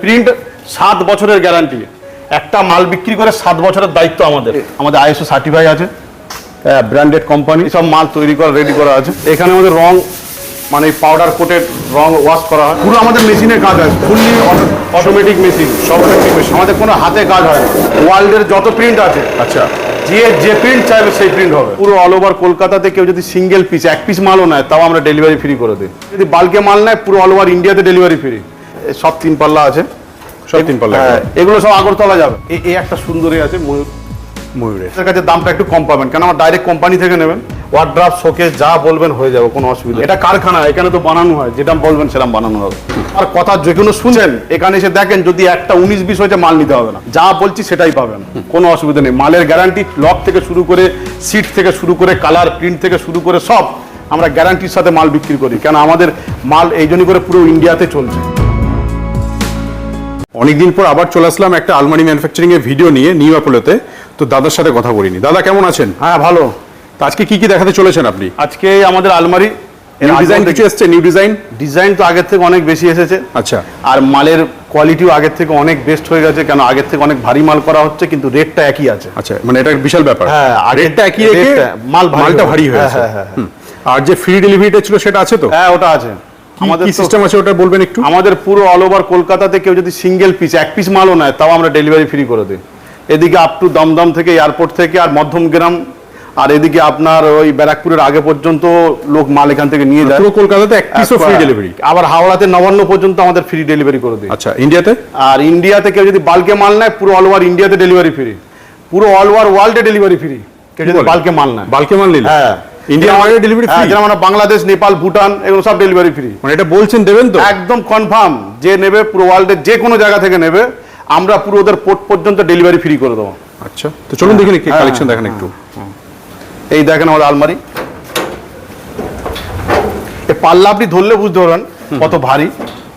Print 7 বছরের guarantee. একটা মাল বিক্রি করে 7 বছরের দায়িত্ব আমাদের। আমাদের ISO সার্টিফাই আছে, ব্র্যান্ডেড কোম্পানি, সব মাল তৈরি করা রেডি করা আছে। এখানে আমাদের রং মানে পাউডার কোটেড রং ওয়াশ করা হয়, পুরো আমাদের মেশিনে কাজ হয়, ফুললি অটোমেটিক মেশিন, সব মেশিন, আমাদের কোনো হাতে কাজ হয় না। ওয়ার্ল্ডের যত প্রিন্ট আছে, আচ্ছা, যে প্রিন্ট চাইবে সেই প্রিন্ট হবে। পুরো অল ওভার কলকাতাতে কেউ যদি সিঙ্গেল পিস 1 পিস মালও নেয় তাও আমরা ডেলিভারি ফ্রি করে দিই। যদি বাল্কে মাল নেয় পুরো অল ওভার ইন্ডিয়াতে ডেলিভারি ফ্রি। সব 3 পাল্লা আছে, সব 3 পাল্লা। এগুলো সব আগরতলা যাবে। এই একটা সুন্দরী আছে ময়ূরের কাছে, দামটা একটু কম পাবেন, কেন আমার ডাইরেক্ট কোম্পানি থেকে নেবেন। ওয়ার্ড্রপ শোকেস যা বলবেন হয়ে যাবে, কোনো অসুবিধা। এটা কারখানা, এখানে তো বানানো হয়, যেটা বলবেন সেরকম বানানো হবে। আর কথা যে কোনো শুনছেন, এখানে এসে দেখেন, যদি একটা 19-20 হয়েছে মাল নিতে হবে না, যা বলছি সেটাই পাবেন, কোনো অসুবিধা নেই। মালের গ্যারান্টি, লক থেকে শুরু করে সিট থেকে শুরু করে কালার প্রিন্ট থেকে শুরু করে সব আমরা গ্যারান্টির সাথে মাল বিক্রি করি, কেন আমাদের মাল এই জন্যই করে পুরো ইন্ডিয়াতে চলছে। অনেকদিন পর আবার চলে আসলাম একটা আলমারি ম্যানুফ্যাকচারিং এর ভিডিও নিয়ে, নিউ অ্যাপোলোতে। তো দাদার সাথে কথা বলিনি। দাদা কেমন আছেন? হ্যাঁ, ভালো। তো আজকে কি কি দেখাতে চলেছেন আপনি? আজকে আমাদের আলমারি নিউ ডিজাইন কিছু এসেছে? নিউ ডিজাইন তো আগের থেকে অনেক বেশি এসেছে। আচ্ছা। আর মালের কোয়ালিটিও আগের থেকে অনেক বেস্ট হয়ে গেছে, কেন আগের থেকে অনেক ভারী মাল করা হচ্ছে, কিন্তু রেটটা একই আছে। আচ্ছা, মানে এটা বিশাল ব্যাপার। হ্যাঁ, রেটটা একই রেখে মালটা ভারী হয়েছে। আর যে ফ্রি ডেলিভারিটা ছিল সেটা আছে তো? হ্যাঁ, ওটা আছে। আমাদের কি সিস্টেম আছে ওটা বলবেন একটু? আমাদের পুরো অল ওভার কলকাতাতে কেউ যদি সিঙ্গেল পিস 1 পিস মালও নেয় তাও আমরা ডেলিভারি ফ্রি করে দিই। এদিকে আপ টু দমদম থেকে, এয়ারপোর্ট থেকে, আর মধ্যমগ্রাম, আর এদিকে আপনার ওই ব্যারাকপুরের আগে পর্যন্ত লোক মাল এখান থেকে নিয়ে যায়। পুরো কলকাতাতে 1 পিসও ফ্রি ডেলিভারি। আবার হাওড়াতে নবান্ন পর্যন্ত আমাদের ফ্রি ডেলিভারি করে দিই। আচ্ছা, ইন্ডিয়াতে? আর ইন্ডিয়াতে কেউ যদি বাল্কে মাল নেয় পুরো অল ওভার ইন্ডিয়াতে ডেলিভারি ফ্রি, পুরো অল ওভার ওয়ার্ল্ডে ডেলিভারি ফ্রি কেউ যদি বাল্কে মাল নেয়। বাল্কে মাল নিলে? হ্যাঁ, ইন্ডিয়া আমাদের ডেলিভারি ফ্রি। যেমন আমরা বাংলাদেশ, নেপাল, ভুটান, এগুলো সব ডেলিভারি ফ্রি। মানে এটা বলছেন দেবেন তো? একদম কনফার্ম, যে নেবে পুরো ওয়ার্ল্ডের যে কোনো জায়গা থেকে নেবে, আমরা পুরো ওদের পোর্ট পর্যন্ত ডেলিভারি ফ্রি করে দেবো। আচ্ছা, তো চলুন দেখি কি কালেকশন দেখেন একটু। এই দেখেন আমাদের আলমারি, এই পাল্লা আপনি ধরলে বুঝতে পারবেন কত ভারী।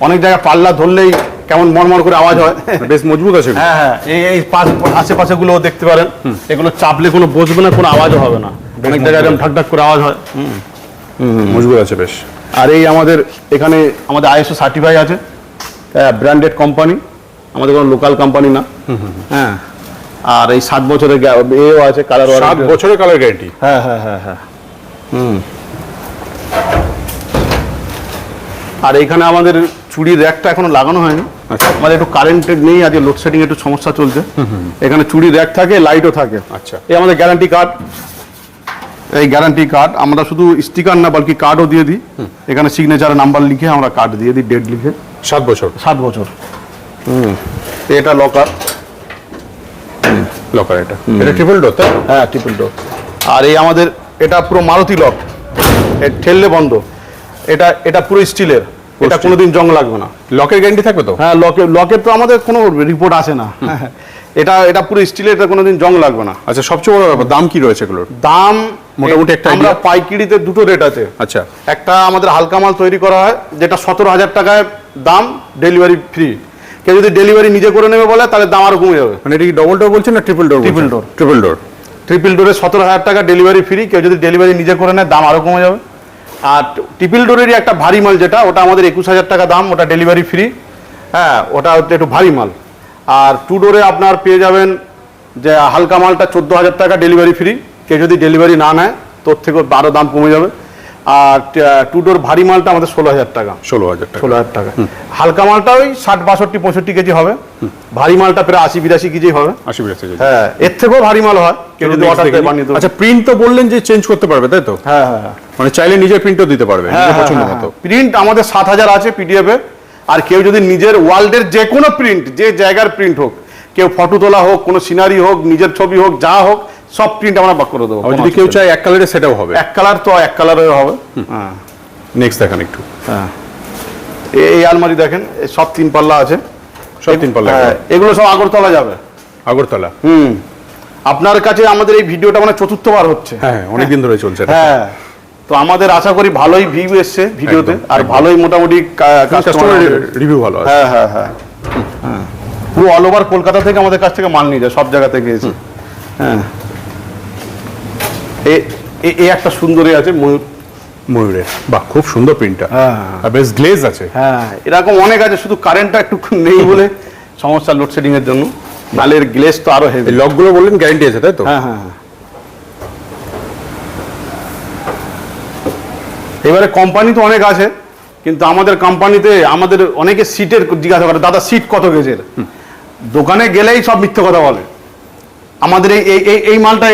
অনেক জায়গায় পাল্লা ধরলেই কেমন মরমর করে আওয়াজ হয়, বেশ মজবুত আছে। হ্যাঁ হ্যাঁ, এই আশেপাশে গুলো দেখতে পারেন, এগুলো চাপলে কোনো বসবে না, কোনো আওয়াজও হবে না। অনেক জায়গায় এরকম ঢাক ঢাক করে আওয়াজ হয়। মজবুত আছে বেশ। আর এই আমাদের এখানে আমাদের ISO সার্টিফাই আছে, ব্র্যান্ডেড কোম্পানি, আমাদের কোনো লোকাল কোম্পানি না। হ্যাঁ, আর এই 7 বছরের এও আছে, কালার 7 বছরের কালার গ্যারান্টি। হ্যাঁ হ্যাঁ হ্যাঁ হ্যাঁ। আর এখানে আমাদের চুড়ির র্যাকটা এখনো লাগানো হয়নি। আমাদের একটু কারেন্টের নেই, আজকে লোডশেডিং একটু সমস্যা চলছে। এখানে চুড়ির র্যাক থাকে, লাইটও থাকে। আচ্ছা, এই আমাদের গ্যারান্টি কার্ড, এই গ্যারান্টি কার্ড আমরা শুধু স্টিকার না বলকি কার্ডও দিয়ে দিই। এখানে সিগনেচার নাম্বার লিখে আমরা কার্ড দিয়ে দিই, ডেট লিখে। 7 বছর? 7 বছর। এটা লকার, লকার এটা ট্রিপল ডোর তাই? হ্যাঁ, ট্রিপল ডোর। আর এই আমাদের এটা পুরো মারুতি লক, ঠেললে বন্ধ। এটা পুরো স্টিলের, এটা কোনোদিন জং লাগবে না। লকের গ্যারান্টি থাকবে তো? হ্যাঁ, লকের তো আমাদের কোনো রিপোর্ট আসে না। এটা পুরো স্টিলের, এটা কোনোদিন জং লাগবে না। আচ্ছা, সবচেয়ে বড় ব্যাপার দাম কি রয়েছে এগুলোর? দাম মোটামুটি একটা আমরা পাইকারিতে দুটো রেট আছে। আচ্ছা, একটা আমাদের হালকা মাল তৈরি করা হয়, যেটা 17,000 টাকায় দাম, ডেলিভারি ফ্রি। কেউ যদি ডেলিভারি নিজে করে নেবে বলে তাহলে দাম আরো কমে যাবে। মানে এটা কি ডবল ডোর বলছেন না ট্রিপল ডোর? ট্রিপল ডোর। ট্রিপল ডোর। ট্রিপল ডোরে 17,000 টাকা ডেলিভারি ফ্রি, কেউ যদি ডেলিভারি নিজে করে নেয় দাম আরো কমে যাবে। আর ট্রিপল ডোরেরই একটা ভারী মাল যেটা, ওটা আমাদের 21,000 টাকা দাম, ওটা ডেলিভারি ফ্রি। হ্যাঁ, ওটা একটু ভারী মাল। আর 2 ডোরে আপনার পেয়ে যাবেন যে হালকা মালটা 14,000 টাকা ডেলিভারি ফ্রি, কেউ যদি ডেলিভারি না নেয় তোর থেকে আরো দাম কমে যাবে। আর 2 ডোর ভারী মালটা আমাদের 16,000 টাকা। 16,000 টাকা। হালকা মালটা ওই 60, 62, 65 কেজি হবে। ভারী মালটা প্রায় 80, 82 কেজি হবে। 80 কেজি। হ্যাঁ, এর থেকেও ভারী মাল হয়, কেউ যদি অর্ডার দিয়ে বানিয়ে দেবে। আচ্ছা, প্রিন্ট তো বললেন যে চেঞ্জ করতে পারবে তাই তো? হ্যাঁ হ্যাঁ, মানে চাইলে নিজের প্রিন্টও দিতে পারবে নিজের পছন্দ মতো। প্রিন্ট আমাদের 7,000 আছে PDF এ। আর কেউ যদি নিজের ওয়ার্ল্ডের যে কোনো প্রিন্ট, যে জায়গার প্রিন্ট হোক, কেউ ফটো তোলা হোক, কোনো সিনারি হোক, নিজের ছবি হোক, যা হোক, সব প্রিন্ট আমরা বাক করে দেবো। যদি কেউ চায় এক কালারে সেটাও হবে? এক কালার তো এক কালারের হবে। হ্যাঁ, নেক্সট দেখেন একটু। হ্যাঁ, এই আলমারি দেখেন, সব 3 পাল্লা আছে। সব 3 পাল্লা? এগুলো সব আগরতলা যাবে। আগরতলা? আপনার কাছে আমাদের এই ভিডিওটা মানে 4র্থবার হচ্ছে। হ্যাঁ, অনেকদিন ধরে চলছে। হ্যাঁ, তো আমাদের আশা করি ভালোই ভিউ এসছে ভিডিওতে, আর ভালোই মোটামুটি কাস্টমার রিভিউ ভালো আছে। হ্যাঁ হ্যাঁ হ্যাঁ, পুরো অল ওভার কলকাতা থেকে আমাদের কাছ থেকে মাল নিয়ে যায়, সব জায়গা থেকে এসে। হ্যাঁ, এই একটা সুন্দরী আছে ময়ূরের, বাহ খুব সুন্দর প্রিন্টটা। হ্যাঁ। আর বেশ গ্লেজ আছে। হ্যাঁ, এরকম অনেক আছে, শুধু কারেন্টটা একটু নেই বলে সমস্যা, লোডশেডিং এর জন্য। নালের গ্লেজ তো আরো হেভি। এই লকগুলো বললেন গ্যারান্টি আছে তাই তো? হ্যাঁ হ্যাঁ হ্যাঁ। এবারে কোম্পানি তো অনেক আছে, কিন্তু আমাদের কোম্পানিতে আমাদের অনেকে সিটের জিজ্ঞাসা করে, দাদা সিট কত গেজের? দোকানে গেলেই সব মিথ্যে কথা বলে। আমাদের এই মালটা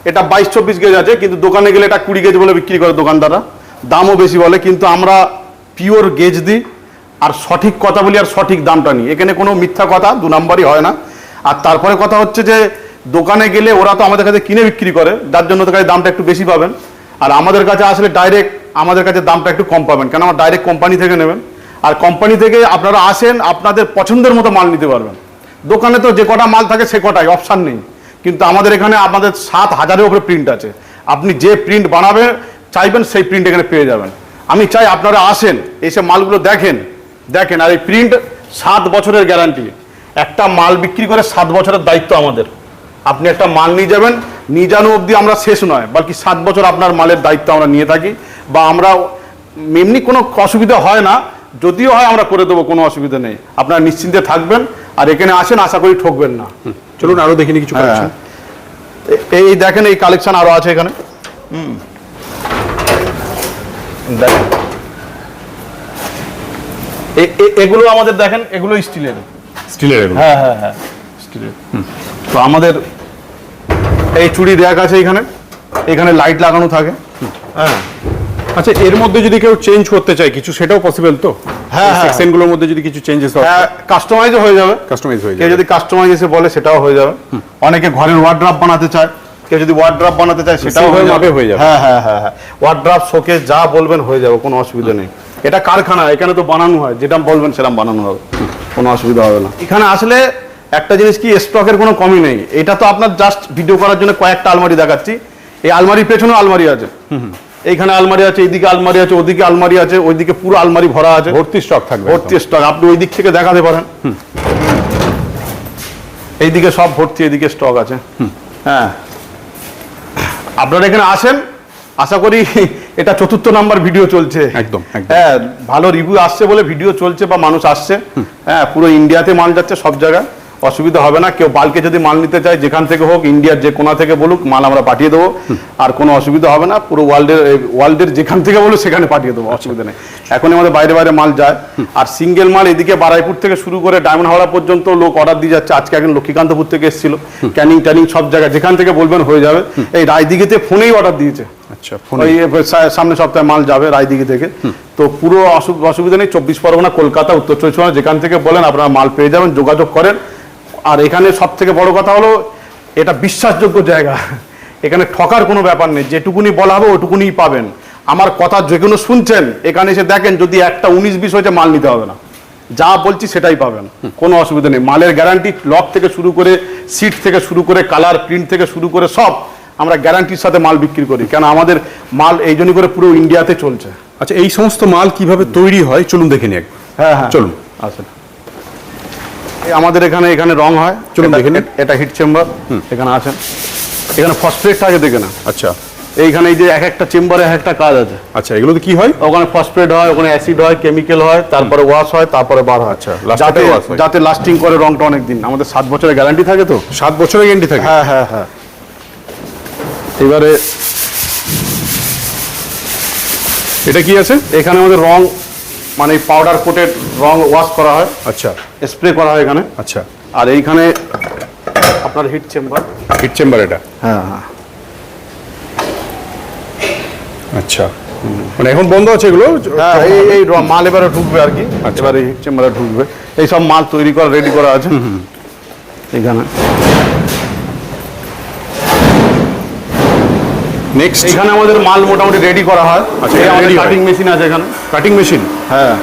এটা 22-24 গেজ আছে, কিন্তু দোকানে গেলে এটা 20 গেজ বলে বিক্রি করে দোকানদাররা, দামও বেশি বলে। কিন্তু আমরা পিওর গেজ দিই, আর সঠিক কথা বলি, আর সঠিক দামটা নিই। এখানে কোনো মিথ্যা কথা 2 নম্বরই হয় না। আর তারপরে কথা হচ্ছে যে দোকানে গেলে ওরা তো আমাদের কাছে কিনে বিক্রি করে, যার জন্য তাদের কাছে দামটা একটু বেশি পাবেন। আর আমাদের কাছে আসলে ডাইরেক্ট আমাদের কাছে দামটা একটু কম পাবেন, কেন আমার ডাইরেক্ট কোম্পানি থেকে নেবেন। আর কোম্পানি থেকে আপনারা আসেন, আপনাদের পছন্দের মতো মাল নিতে পারবেন। দোকানে তো যে কটা মাল থাকে সে কটাই, অপশান নেই। কিন্তু আমাদের এখানে আমাদের 7,000-এর উপরে প্রিন্ট আছে। আপনি যে প্রিন্ট বানাবেন চাইবেন সেই প্রিন্ট এখানে পেয়ে যাবেন। আমি চাই আপনারা আসেন, এসে মালগুলো দেখেন। আর এই প্রিন্ট 7 বছরের গ্যারান্টি। একটা মাল বিক্রি করে 7 বছরের দায়িত্ব আমাদের। আপনি একটা মাল নিয়ে যাবেন, নিয়ে যানো অবধি আমরা শেষ নয়, বাকি 7 বছর আপনার মালের দায়িত্ব আমরা নিয়ে থাকি। বা আমরা এমনি কোনো অসুবিধা হয় না, যদিও হয় আমরা করে দেবো, কোনো অসুবিধা নেই। আপনারা নিশ্চিন্তে থাকবেন, আর এখানে আসেন, আশা করি ঠকবেন না। চলুন আরো দেখিনি কিছু কালেকশন। এই দেখেন, এই কালেকশন আরো আছে এখানে। দেখেন এগুলো আমাদের, দেখেন এগুলো স্টিলের। হ্যাঁ হ্যাঁ হ্যাঁ, স্টিলের। তো আমাদের এই চুড়ি র্যাক আছে এখানে লাইট লাগানো থাকে। হ্যাঁ। আচ্ছা, এর মধ্যে যদি কেউ চেঞ্জ করতে চায় কিছু, সেটাও পসিবল তো? হ্যাঁ, সেকশনগুলোর মধ্যে যদি কিছু চেঞ্জেস হয়, কাস্টমাইজও হয়ে যাবে। কেউ যদি কাস্টমাইজ এসে বলে সেটাও হয়ে যাবে। অনেকে ঘরের ওয়ার্ড্রপ বানাতে চায়, কেউ যদি ওয়ার্ড্রপ বানাতে চায় সেটাও হয়ে যাবে। হ্যাঁ হ্যাঁ হ্যাঁ হ্যাঁ, ওয়ার্ড্রপ শোকেস যা বলবেন হয়ে যাবে, কোনো অসুবিধা নেই। এটা কারখানা, এখানে তো বানানো হয়, যেটা বলবেন সেরকম বানানো হবে, কোনো অসুবিধা হবে না। এখানে আসলে একটা জিনিস কি, স্টকের কোনো কমই নেই। এটা তো আপনার জাস্ট ভিডিও করার জন্য কয়েকটা আলমারি দেখাচ্ছি। এই আলমারির পেছনেও আলমারি আছে, এইখানে আলমারি আছে, এইদিকে আলমারি আছে, ওদিকে আলমারি আছে, ওইদিকে পুরো আলমারি ভরা আছে, ভর্তি স্টক থাকবে, ভর্তি স্টক। আপনি ওই দিক থেকে দেখাতে পারেন, এইদিকে সব ভর্তি, এইদিকে স্টক আছে। হ্যাঁ, আপনারা এখানে আসেন, আশা করি এটা 4র্থ নাম্বার ভিডিও চলছে। একদম। হ্যাঁ, ভালো রিভিউ আসছে বলে ভিডিও চলছে বা মানুষ আসছে। হ্যাঁ, পুরো ইন্ডিয়াতে মাল যাচ্ছে, সব জায়গায়, অসুবিধা হবে না। কেউ বাল্কে যদি মাল নিতে চায়, যেখান থেকে হোক, ইন্ডিয়ার যে কোনা থেকে বলুক, মাল আমরা পাঠিয়ে দেবো, আর কোনো অসুবিধা হবে না। পুরো ওয়ার্ল্ডের যেখান থেকে বলুক সেখানে পাঠিয়ে দেবো, অসুবিধা নেই। এখন আমাদের বাইরে মাল যায়। আর সিঙ্গেল মাল এদিকে বারাইপুর থেকে শুরু করে ডায়মন্ড হাওড়া পর্যন্ত লোক অর্ডার দিয়ে যাচ্ছে। আজকে এখন লক্ষ্মীকান্তপুর থেকে এসেছিল, ক্যানিং সব জায়গায়, যেখান থেকে বলবেন হয়ে যাবে। এই রায়দিঘিতে ফোনেই অর্ডার দিয়েছে। আচ্ছা, ওই সামনে সপ্তাহে মাল যাবে রায়দিঘি থেকে। তো পুরো অসুবিধা নেই। 24 পরগনা, কলকাতা, উত্তর 24 পরগনা, যেখান থেকে বলেন আপনারা মাল পেয়ে যাবেন, যোগাযোগ করেন। আর এখানে সব থেকে বড় কথা হলো, এটা বিশ্বাসযোগ্য জায়গা। এখানে ঠকার কোনো ব্যাপার নেই, যেটুকুনি বলা হবে ওটুকুনিই পাবেন। আমার কথা যেগুলো শুনছেন, এখানে এসে দেখেন, যদি একটা 19-20 হয়েছে, মাল নিতে হবে না, যা বলছি সেটাই পাবেন, কোনো অসুবিধা নেই। মালের গ্যারান্টি, লক থেকে শুরু করে, সিট থেকে শুরু করে, কালার প্রিন্ট থেকে শুরু করে সব আমরা গ্যারান্টির সাথে মাল বিক্রি করি, কেন আমাদের মাল এই জন্য করে পুরো ইন্ডিয়াতে চলছে। আচ্ছা, এই সমস্ত মাল কিভাবে তৈরি হয় চলুন দেখে নিই একবার। হ্যাঁ হ্যাঁ, চলুন। আচ্ছা, আমাদের এখানে রং হয়, চলুন দেখে নিন। এটা হিট চেম্বার, এখানে আছে। এখানে ফসফেট থাকে, দেখে না। আচ্ছা, এইখানে এই যে এক একটা চেম্বারে এক একটা কাজ আছে। আচ্ছা, এগুলোতে কি হয়? ওখানে ফসফেট হয়, ওখানে অ্যাসিড হয়, কেমিক্যাল হয়, তারপরে ওয়াশ হয়, তারপরে বার হয়। আচ্ছা, যাতে লাস্টিং করে রংটা অনেক দিন। আমাদের 7 বছরের গ্যারান্টি থাকে। তো 7 বছরের গ্যারান্টি থাকে? হ্যাঁ হ্যাঁ হ্যাঁ। এবারে এটা কি আছে? এখানে আমাদের রং, মানে পাউডার কোটেড রং ওয়াশ করা হয়। আচ্ছা, স্প্রে করা হয় এখানে। আচ্ছা। আর এইখানে আপনার হিট চেম্বার। এটা? হ্যাঁ হ্যাঁ। আচ্ছা, মানে এখন বন্ধ আছে এগুলো? হ্যাঁ, এই মাল এবারে ঢুকবে আর কি। এবারে হিট চেম্বারে ঢুকবে, এই সব মাল তৈরি করা, রেডি করা আছে এখানে। নেক্সট, এখানে আমাদের মাল মোটামুটি রেডি করা হয়। আচ্ছা, এই আমাদের ready কাটিং মেশিন আছে এখানে। Cutting machine? হ্যাঁ।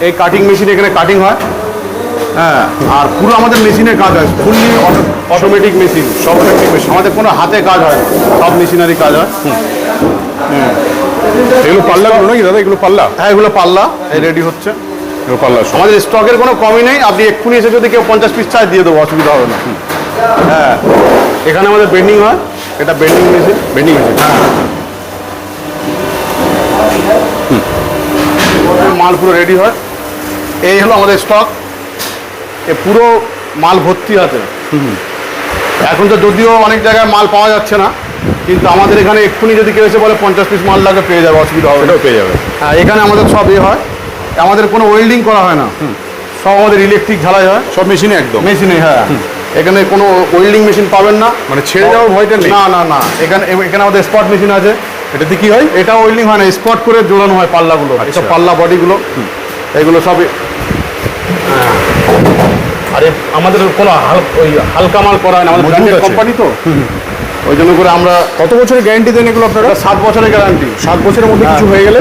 এই কাটিং মেশিন, এখানে কাটিং হয়। হ্যাঁ, আর পুরো আমাদের মেশিনের কাজ হয়, ফুললি অটোমেটিক মেশিন, সব অটোমেটিক মেশিন। আমাদের কোনো হাতে কাজ হয়, সব মেশিনারি কাজ হয়। এগুলো পাল্লা নাকি দাদা? এগুলো পাল্লা? হ্যাঁ, এগুলো পাল্লা, এই রেডি হচ্ছে। পাল্লা আমাদের স্টকের কোনো কমই নেই, আপনি এক্ষুনি এসে যদি কেউ 50 পিস চায় দিয়ে দেবো, অসুবিধা হবে না। হ্যাঁ, এখানে আমাদের বেন্ডিং হয়, এটা বেন্ডিং মেশিন। বেন্ডিং মেশিন, মাল পুরো রেডি হয়। এই হলো আমাদের স্টক, এ পুরো মাল ভর্তি আছে। এখন তো যদিও অনেক জায়গায় মাল পাওয়া যাচ্ছে না, কিন্তু আমাদের এখানে এক্ষুনি যদি কেউ এসে বলে 50 পিস মাল লাগে পেয়ে যাবে, অসুবিধা হবে না। এটাও পেয়ে যাবে। হ্যাঁ, এখানে আমাদের সব হয়, আমাদের কোনো ওয়েল্ডিং করা হয় না, সব আমাদের ইলেকট্রিক ঝালাই হয়, সব মেশিনে একদম মেশিনে। হ্যাঁ, এখানে কোনো ওয়েল্ডিং মেশিন পাবেন না, মানে ছেড়ে যাওয়ার ভয়টা নেই। না না না, এখানে আমাদের স্পট মেশিন আছে। এটাতে কি হয়? এটা ওয়েল্ডিং হয় না, স্পট করে জোড়ানো হয় পাল্লাগুলো, আচ্ছা। এসব পাল্লা বডিগুলো, এগুলো সব। আরে আমাদের কোনো হালকা মাল করা হয় না, আমাদের মজবুত ব্র্যান্ডেড আছে। কোম্পানি তো, ওই জন্য করে আমরা। কত বছরের গ্যারান্টি দেন এগুলো আপনারা? 7 বছরের গ্যারান্টি। 7 বছরের মধ্যে কিছু হয়ে গেলে?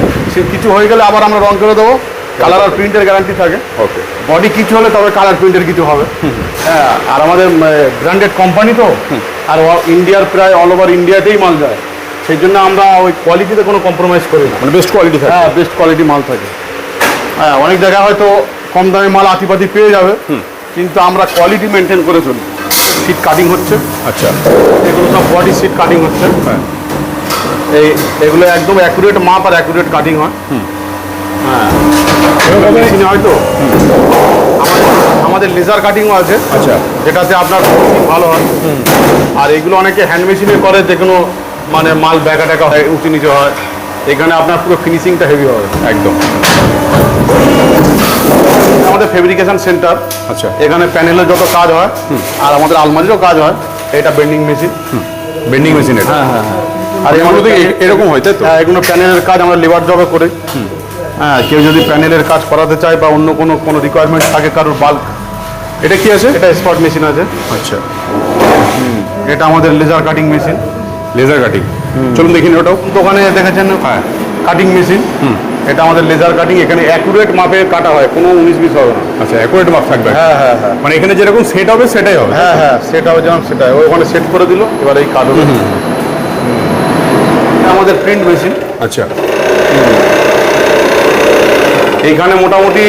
কিছু হয়ে গেলে আবার আমরা রং করে দেবো, কালার আর প্রিন্টের গ্যারান্টি থাকে। ওকে। বডি কিছু হলে তবে কালার প্রিন্টের কিছু হবে। হ্যাঁ, আর আমাদের ব্র্যান্ডেড কোম্পানি তো, আর ইন্ডিয়ার প্রায় অল ওভার ইন্ডিয়াতেই মাল যায়, সেই জন্য আমরা ওই কোয়ালিটিতে কোনো কম্প্রোমাইজ করি না। মানে বেস্ট কোয়ালিটি থাকে। হ্যাঁ, বেস্ট কোয়ালিটি মাল থাকে। হ্যাঁ, অনেক জায়গায় হয়তো কম দামে মাল আতিপাতি পেয়ে যাবে, কিন্তু আমরা কোয়ালিটি মেনটেন করে চলি। সিট কাটিং হচ্ছে, আচ্ছা, এগুলো সব বডি সিট কাটিং হচ্ছে। হ্যাঁ, এগুলো একদম অ্যাকুরেট মাপ আর অ্যাকুরেট কাটিং হয়। হ্যাঁ, মেশিনে হয়তো আমাদের লেজার কাটিংও আছে, আচ্ছা, যেটাতে আপনার finishing ভালো হয়। আর এগুলো অনেকে হ্যান্ড মেশিনে করে, যে কোনো মানে মাল ব্যাকা ট্যাকা হয়, উঁচু নিচে হয়, এখানে আপনার পুরো ফিনিশিংটা হেভি হবে একদম। আমাদের ফেব্রিকেশন সেন্টার। আচ্ছা, এখানে প্যানেলের যত কাজ হয় আর আমাদের আলমারিরও কাজ হয়। এটা বেন্ডিং মেশিন। বেন্ডিং মেশিন এটা। হ্যাঁ হ্যাঁ হ্যাঁ। আর এর মধ্যে এরকম হয় তাই তো? হ্যাঁ, এগুলো প্যানেলের কাজ আমরা লেবার জবে করি। হ্যাঁ, কেউ যদি প্যানেলের কাজ করাতে চায় বা অন্য কোনো রিকোয়ারমেন্ট থাকে কারোর বাল্ক। এটা কি আছে? এটা স্পট মেশিন আছে। আচ্ছা, এটা আমাদের laser cutting machine. Laser cutting, চলুন দেখিনি ওটাও। দোকানে দেখেছেন, হ্যাঁ, কাটিং মেশিন। এটা আমাদের লেজার কাটিং, এখানে অ্যাকুরেট মাপে কাটা হয়, কোনো 19-20 হবে না। আচ্ছা, অ্যাকুরেট মাপ থাকবে। হ্যাঁ হ্যাঁ হ্যাঁ। মানে এখানে যেরকম সেট হবে সেটাই হবে। হ্যাঁ হ্যাঁ, সেটা হবে যেমন সেটাই, ওখানে সেট করে দিল, এবার এই কাট হবে। এটা আমাদের প্রিন্ট মেশিন। আচ্ছা, এইখানে মোটামুটি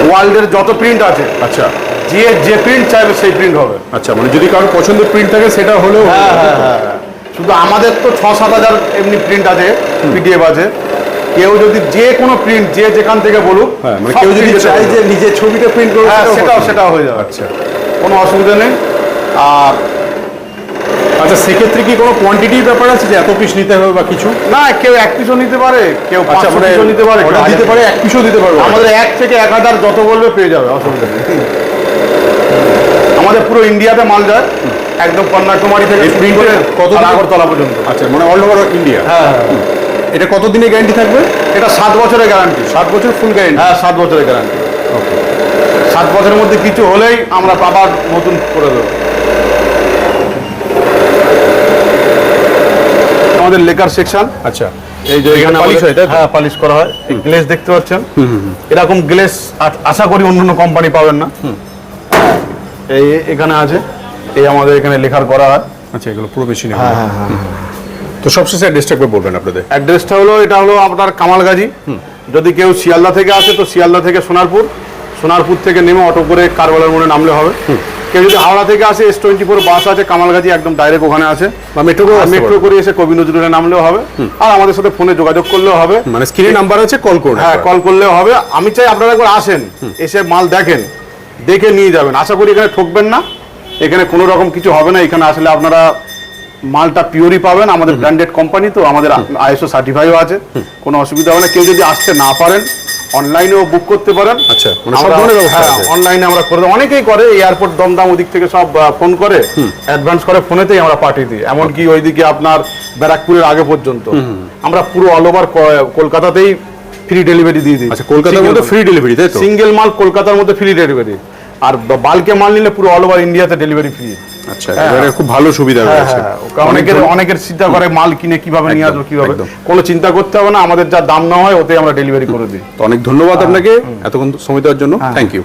ওয়ার্ল্ডের যত প্রিন্ট আছে, আচ্ছা, যে প্রিন্ট চাইবে সেই প্রিন্ট হবে। আচ্ছা, মানে যদি কারোর পছন্দের প্রিন্ট থাকে সেটা হলেও। হ্যাঁ হ্যাঁ হ্যাঁ, শুধু আমাদের তো 6-7 হাজার এমনি প্রিন্ট আছে, পিডিএফ আছে। কেউ যদি যে কোনো প্রিন্ট যে যেখান থেকে বলুক, হ্যাঁ, মানে সব কেউ যদি print চায় হবে। যে নিজের ছবিটা প্রিন্ট করবে, হ্যাঁ, সেটাও সেটাও হয়ে যাবে। আচ্ছা, কোনো অসুবিধা নেই। আর আচ্ছা, সেক্ষেত্রে কি কোনো কোয়ান্টিটির ব্যাপার আছে যে এত পিস নিতে হবে বা কিছু? না, কেউ 1 পিসও নিতে পারে, কেউ আচ্ছা, 500 মানে পিসও নিতে পারে, অর্ডার দিতে পারে, 1 পিসও দিতে পারবে। আমাদের 1 থেকে 1000 যত বলবে পেয়ে যাবে, অসুবিধা নেই। আমাদের পুরো ইন্ডিয়াতে মাল যায়, একদম কন্যাকুমারী থেকে print এর কত দিন? আগরতলা পর্যন্ত। আচ্ছা, মানে অল ওভার ইন্ডিয়া। হ্যাঁ হ্যাঁ, এটা কত দিনের গ্যারান্টি থাকবে? এটা 7 বছরের গ্যারান্টি। 7 বছর ফুল গ্যারান্টি। হ্যাঁ, 7 বছরের গ্যারান্টি। ওকে। 7 বছরের মধ্যে কিছু হলেই আমরা আবার নতুন করে দেবো। আমাদের লেকার সেকশন। আচ্ছা, এই যে এখানে পালিশ হয় তাই তো? হ্যাঁ, পালিশ করা হয়। গ্লেস দেখতে পাচ্ছেন, এরকম গ্লেস আশা করি অন্য কোম্পানি পাবেন না। এই এখানে আছে, এই আমাদের এখানে লেখার করা হয়। আচ্ছা, এগুলো পুরো মেশিনে। হ্যাঁ হ্যাঁ হ্যাঁ। তো সবশেষে অ্যাড্রেসটা একবার বলবেন আপনাদের। অ্যাড্রেসটা হলো, এটা হলো আপনার কামালগাজী। যদি কেউ শিয়ালদা থেকে আসে তো শিয়ালদা থেকে সোনারপুর থেকে নেমে অটো করে কারবালার মোড়ে নামলে হবে। কেউ যদি হাওড়া থেকে আসে, S24 বাস আছে কামালগাজী, একদম ডাইরেক্ট ওখানে আছে। বা মেট্রো করে এসে কবি নজরুলে নামলেও হবে, আর আমাদের সাথে ফোনে যোগাযোগ করলেও হবে। মানে স্ক্রিনে নাম্বার আছে, কল করুন। হ্যাঁ, কল করলেও হবে। আমি চাই আপনারা একবার আসেন, এসে মাল দেখেন, দেখে নিয়ে যাবেন। আশা করি এখানে ঠকবেন না, এখানে কোনো রকম কিছু হবে না। এখানে আসলে আপনারা মালটা পিওরই পাবেন। আমাদের ব্র্যান্ডেড কোম্পানি তো, আমাদের ISO সার্টিফাইও আছে, কোনো অসুবিধা হবে না। কেউ যদি আসতে না পারেন, অনলাইনেও বুক করতে পারেন। আচ্ছা, মানে সব ধরনের ব্যবস্থা আছে। অনলাইনে আমরা করে দেবো। অনেকেই করে, এয়ারপোর্ট দমদম ওদিক থেকে সব ফোন করে, অ্যাডভান্স করে, ফোনেতেই আমরা পাঠিয়ে দিই। এমনকি ওইদিকে আপনার ব্যারাকপুরের আগে পর্যন্ত আমরা পুরো অল ওভার কলকাতাতেই ফ্রি ডেলিভারি দিয়ে দিই। আচ্ছা, কলকাতার মধ্যে ফ্রি ডেলিভারি তাই তো? সিঙ্গেল মাল কলকাতার মধ্যে ফ্রি ডেলিভারি, আর বাল্কে মাল নিলে পুরো অল ওভার ইন্ডিয়াতে ডেলিভারি ফ্রি। আচ্ছা, এবারে খুব ভালো সুবিধা রয়েছে। অনেকের চিন্তা করে মাল কিনে কিভাবে নিয়ে আসবো, কিভাবে, একদম। কোনো চিন্তা করতে হবে না। আমাদের যা দাম না হয় ওতে আমরা ডেলিভারি করে দিই। তো অনেক ধন্যবাদ আপনাকে এতক্ষণ সময় দেওয়ার জন্য। Thank you.